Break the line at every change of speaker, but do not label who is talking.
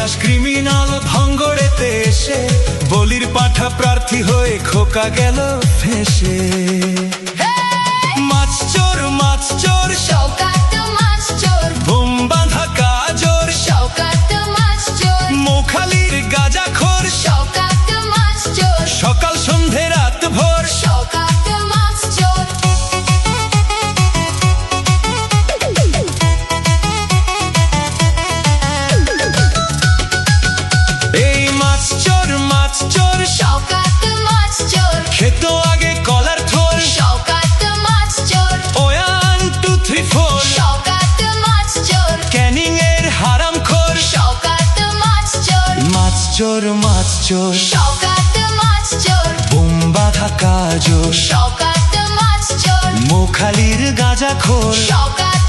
Kailash criminal ভাঙ্গড়েতে এসে বলির পাঠা প্রার্থী হয়ে খোকা গেল ফেসে। মাছ চোর
শওকত মাছ চোর,
বুম বাঁধা কাজর
শওকত মাছ চোর,
মোখালির গাঁজাখোর
শওকত মাছ চোর,
সকাল সন্ধে রাত ভোর
শওকত মাছ চোর।
এই মাছ চোর
শওকত মাছ চোর,
খেত আগে কলার থোর
শওকত মাছ চোর,
1 2 3 4
শওকত মাছ চোর,
ক্যানিং এর হারামখোর
শওকত মাছ চোর,
মাছ চোর
শওকত মাছ চোর,
বুম বাঁধা কাজর
শওকত মাছ চোর,
মোখালির গাঁজাখোর
শওকত